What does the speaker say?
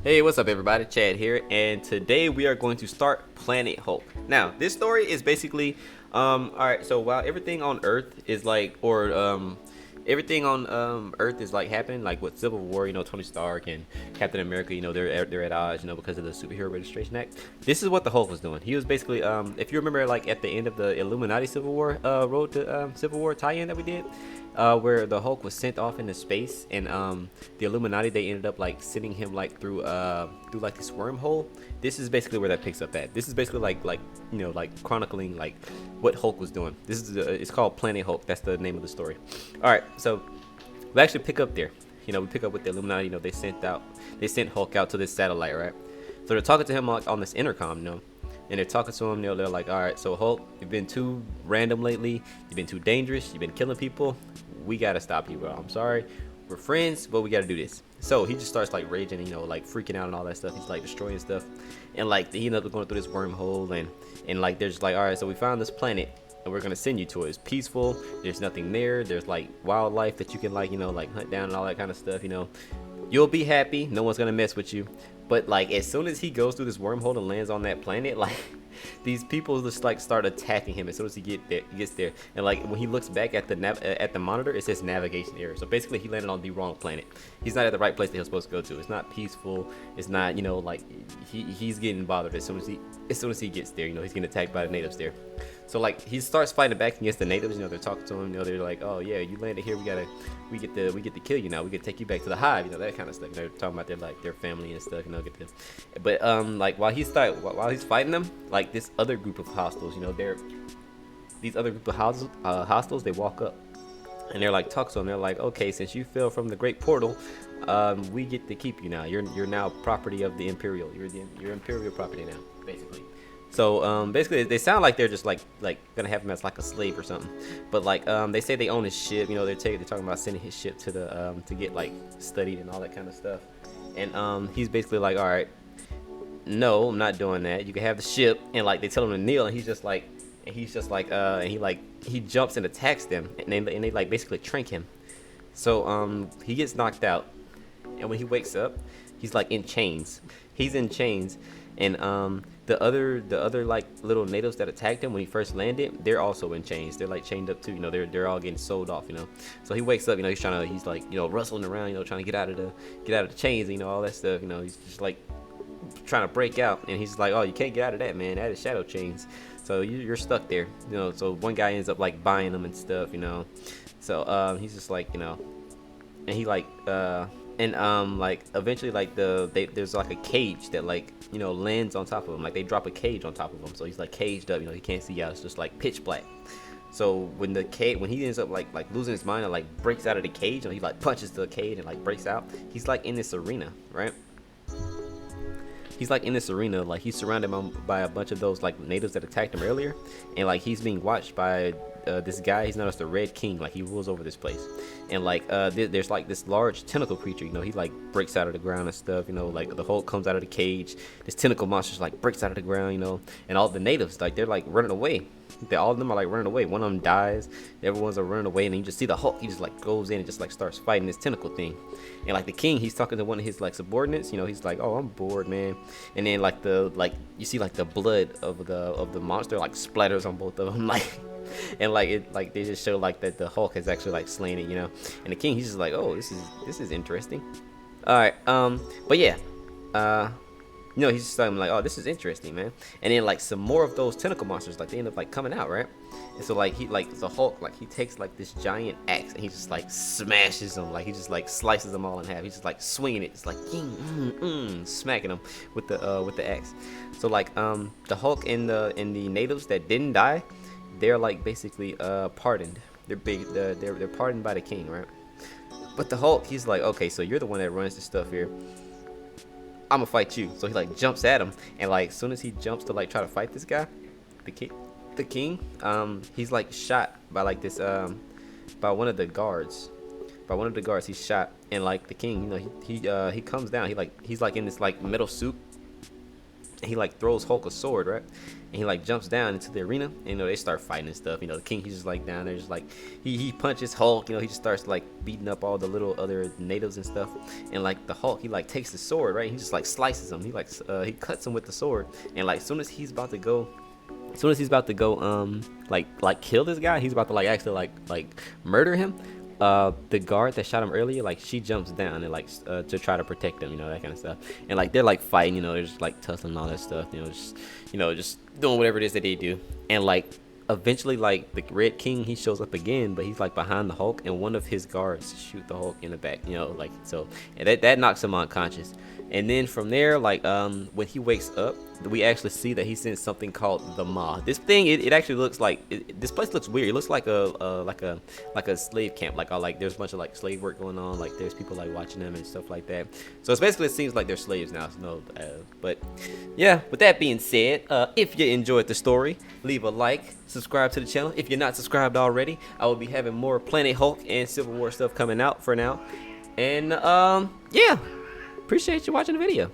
Hey, what's up, everybody? Chad here, and today we are going to start Planet Hulk. Now, this story is basically, all right. So while everything on Earth is like, everything on Earth is like happening, like with Civil War, Tony Stark and Captain America, they're at odds, because of the Superhero Registration Act. This is what the Hulk was doing. He was basically, if you remember, like at the end of the Illuminati Civil War, Road to Civil War tie-in that we did, where the Hulk was sent off into space, and the Illuminati they ended up like sending him like through like this wormhole. This is basically where that picks up at. This is basically like chronicling like what Hulk was doing. This is it's called Planet Hulk. That's the name of the story. All right, so we actually pick up there. We pick up with the Illuminati. They sent Hulk out to this satellite, right? So they're talking to him like on this intercom, and they're talking to him. They're like, all right, so Hulk, you've been too random lately. You've been too dangerous. You've been killing people. We gotta stop you, bro. I'm sorry. We're friends, but we gotta do this. So he just starts like raging, like freaking out and all that stuff. He's like destroying stuff, and like he ends up going through this wormhole, and like they're just like, all right, so we found this planet, and we're gonna send you to it. It's peaceful. There's nothing there. There's like wildlife that you can like hunt down and all that kind of stuff. You'll be happy. No one's gonna mess with you. But like as soon as he goes through this wormhole and lands on that planet, like these people just like start attacking him as soon as he gets there. And like when he looks back at the monitor, it says navigation error. So basically he landed on the wrong planet. He's not at the right place that he was supposed to go to. It's not peaceful. It's not, like he's getting bothered as soon as he gets there. He's getting attacked by the natives there. So like he starts fighting back against the natives. They're talking to him. They're like, oh yeah, you landed here. We get to kill you now. We get to take you back to the hive. That kind of stuff. They're talking about their family and stuff. But like while he's fighting them, like this other group of hostiles, these other group of hostiles, they walk up and they're like talk to him. They're like, okay, since you fell from the great portal, we get to keep you now. You're now property of the Imperial. You're Imperial property now, basically. So basically, they sound like they're just like gonna have him as like a slave or something. But like they say they own his ship. They're talking about sending his ship to the to get like studied and all that kind of stuff. And he's basically like, all right, no, I'm not doing that. You can have the ship. And like they tell him to kneel, and he's just like, he jumps and attacks them, and they like basically trank him. So he gets knocked out, and when he wakes up, he's like in chains. He's in chains, and the other like little natives that attacked him when he first landed, they're also in chains. They're like chained up too. They're all getting sold off. So he wakes up. He's like rustling around. Trying to get out of the chains. All that stuff. He's just like trying to break out, and he's like, oh, you can't get out of that, man. That is shadow chains. So you're stuck there. So one guy ends up like buying them and stuff. So he's just like and he like like eventually like there's like a cage that like lands on top of him. Like they drop a cage on top of him, so he's like caged up. He can't see out. It's just like pitch black. So when he ends up like losing his mind and like breaks out of the cage, he like punches the cage and like breaks out. He's like in this arena, right? He's like in this arena, like he's surrounded by a bunch of those like natives that attacked him earlier, and like he's being watched by this guy. He's known as the Red King. Like he rules over this place, and like there's like this large tentacle creature. He like breaks out of the ground and stuff. Like the Hulk comes out of the cage. This tentacle monster like breaks out of the ground. And all the natives like they're like running away. All of them are like running away. One of them dies. Everyone's are running away, and then you just see the Hulk. He just like goes in and just like starts fighting this tentacle thing. And like the king, he's talking to one of his like subordinates. He's like, oh, I'm bored, man. And then like you see like the blood of the monster like splatters on both of them, like. And like it like they just show like that the Hulk has actually like slain it, and the king, he's just like, oh, this is interesting. All right, but yeah, he's just like, oh, this is interesting, man. And then like some more of those tentacle monsters, like they end up like coming out, right? And so like the Hulk, like he takes like this giant axe and he just like smashes them, like he just like slices them all in half. He's just like swinging it, it's like smacking them with the axe. So like the Hulk and the natives that didn't die, they're like basically pardoned. They're pardoned by the king, right? But the Hulk, he's like, okay, so you're the one that runs this stuff here. I'm gonna fight you. So he like jumps at him, and like as soon as he jumps to like try to fight this guy, the king, he's like shot by like this by one of the guards. He's shot, and like the king, he comes down. He's like in this like metal suit. and he like throws Hulk a sword, right? And he like jumps down into the arena, and they start fighting and stuff. The king, he's just like down there, just like he punches Hulk. He just starts like beating up all the little other natives and stuff. And like the Hulk, he like takes the sword, right? He just like slices him. He cuts him with the sword, and like as soon as he's about to go, like kill this guy, he's about to like actually like murder him. The guard that shot him earlier, like she jumps down and like to try to protect him, that kind of stuff. And like they're like fighting, they're just like tussling and all that stuff, just doing whatever it is that they do. And like eventually, like the Red King, he shows up again, but he's like behind the Hulk, and one of his guards shoot the Hulk in the back, like so, and that knocks him unconscious. And then from there, like when he wakes up, we actually see that he's in something called the Maw. This thing, it actually looks like this place looks weird. It looks like a slave camp. Like there's a bunch of like slave work going on. Like there's people like watching them and stuff like that. So it's basically, it seems like they're slaves now. But yeah. With that being said, if you enjoyed the story, leave a like, subscribe to the channel. If you're not subscribed already, I will be having more Planet Hulk and Civil War stuff coming out for now. And yeah. Appreciate you watching the video.